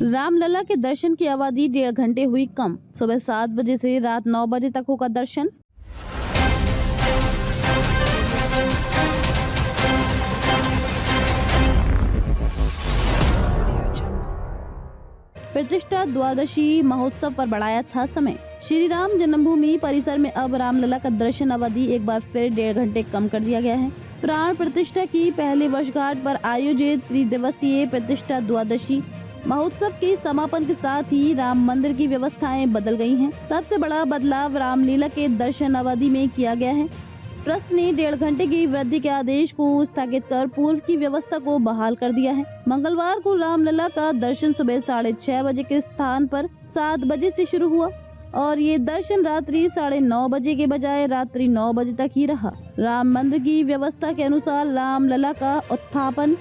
रामलला के दर्शन की अवधि 1.5 घंटे हुई कम। सुबह 7 बजे से रात 9 बजे तक होगा दर्शन। प्रतिष्ठा द्वादशी महोत्सव पर बढ़ाया था समय। श्री राम जन्मभूमि परिसर में अब रामलला का दर्शन अवधि एक बार फिर 1.5 घंटे कम कर दिया गया है। प्राण प्रतिष्ठा की पहली वर्षगांठ पर आयोजित त्रिदिवसीय प्रतिष्ठा द्वादशी महोत्सव के समापन के साथ ही राम मंदिर की व्यवस्थाएं बदल गई हैं। सबसे बड़ा बदलाव रामलीला के दर्शन अवधि में किया गया है। ट्रस्ट ने 1.5 घंटे की वृद्धि के आदेश को स्थगित कर पूर्व की व्यवस्था को बहाल कर दिया है। मंगलवार को रामलला का दर्शन सुबह 6:30 बजे के स्थान पर 7 बजे से शुरू हुआ और ये दर्शन रात्रि 9:30 बजे के बजाय रात्रि 9 बजे तक ही रहा। राम मंदिर की व्यवस्था के अनुसार रामलला का उत्थापन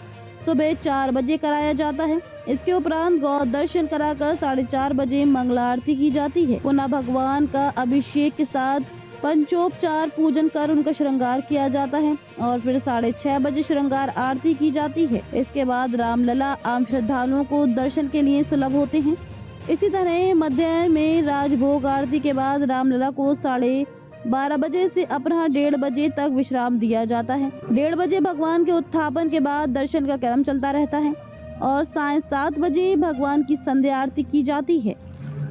सुबह 4 बजे कराया जाता है। इसके उपरांत गौ दर्शन कराकर 4:30 बजे मंगला आरती की जाती है। पुनः भगवान का अभिषेक के साथ पंचोपचार पूजन कर उनका श्रृंगार किया जाता है और फिर 6:30 बजे श्रृंगार आरती की जाती है। इसके बाद रामलला आम श्रद्धालुओं को दर्शन के लिए सुलभ होते हैं। इसी तरह मध्याह्न में राजभोग आरती के बाद रामलला को 12:30 बजे से अपराह्न 1:30 बजे तक विश्राम दिया जाता है। 1:30 बजे भगवान के उत्थापन के बाद दर्शन का क्रम चलता रहता है और 7:30 बजे भगवान की संध्या आरती की जाती है।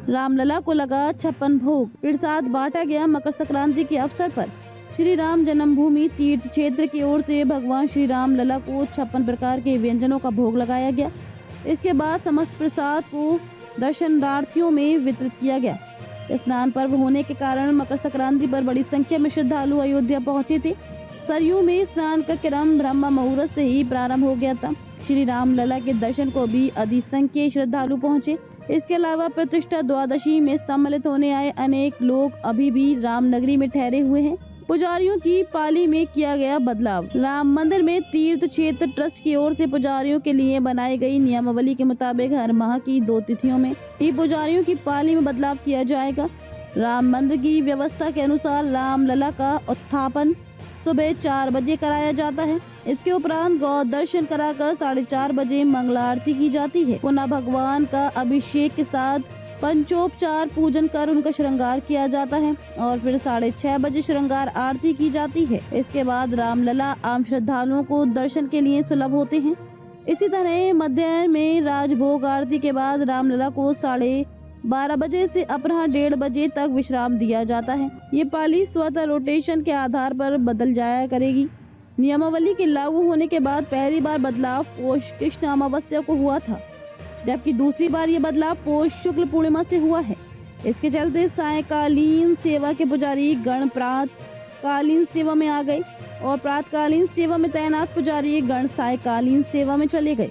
रामलला को लगा 56 भोग प्रसाद बांटा गया। मकर संक्रांति के अवसर पर श्री राम जन्मभूमि तीर्थ क्षेत्र की ओर से भगवान श्री रामलला को 56 प्रकार के व्यंजनों का भोग लगाया गया। इसके बाद समस्त प्रसाद को दर्शनार्थियों में वितरित किया गया। स्नान पर्व होने के कारण मकर संक्रांति पर बड़ी संख्या में श्रद्धालु अयोध्या पहुंचे थे। सरयू में स्नान का क्रम ब्रह्म मुहूर्त से ही प्रारंभ हो गया था। श्री रामलला के दर्शन को भी अधिक संख्या श्रद्धालु पहुंचे। इसके अलावा प्रतिष्ठा द्वादशी में सम्मिलित होने आए अनेक लोग अभी भी रामनगरी में ठहरे हुए हैं। पुजारियों की पाली में किया गया बदलाव। राम मंदिर में तीर्थ क्षेत्र ट्रस्ट की ओर से पुजारियों के लिए बनाई गई नियमावली के मुताबिक हर माह की 2 तिथियों में ही पुजारियों की पाली में बदलाव किया जाएगा। राम मंदिर की व्यवस्था के अनुसार रामलला का उत्थापन सुबह 4 बजे कराया जाता है। इसके उपरांत गौ दर्शन कराकर 4:30 बजे मंगला आरती की जाती है। पुनः भगवान का अभिषेक के साथ पंचोपचार पूजन कर उनका श्रृंगार किया जाता है और फिर 6:30 बजे श्रृंगार आरती की जाती है। इसके बाद रामलला आम श्रद्धालुओं को दर्शन के लिए सुलभ होते हैं। इसी तरह मध्याह्न में राजभोग आरती के बाद रामलला को 12:30 बजे से अपराह्न 1:30 बजे तक विश्राम दिया जाता है। ये पाली स्वतः रोटेशन के आधार पर बदल जाया करेगी। नियमावली के लागू होने के बाद पहली बार बदलाव पौष कृष्ण अमावस्या को हुआ था, जबकि दूसरी बार ये बदलाव पौष शुक्ल पूर्णिमा से हुआ है। इसके चलते सायंकालीन सेवा के पुजारी गण प्रातकालीन सेवा में आ गए और प्रातकालीन सेवा में तैनात पुजारी गण सायंकालीन सेवा में चले गए।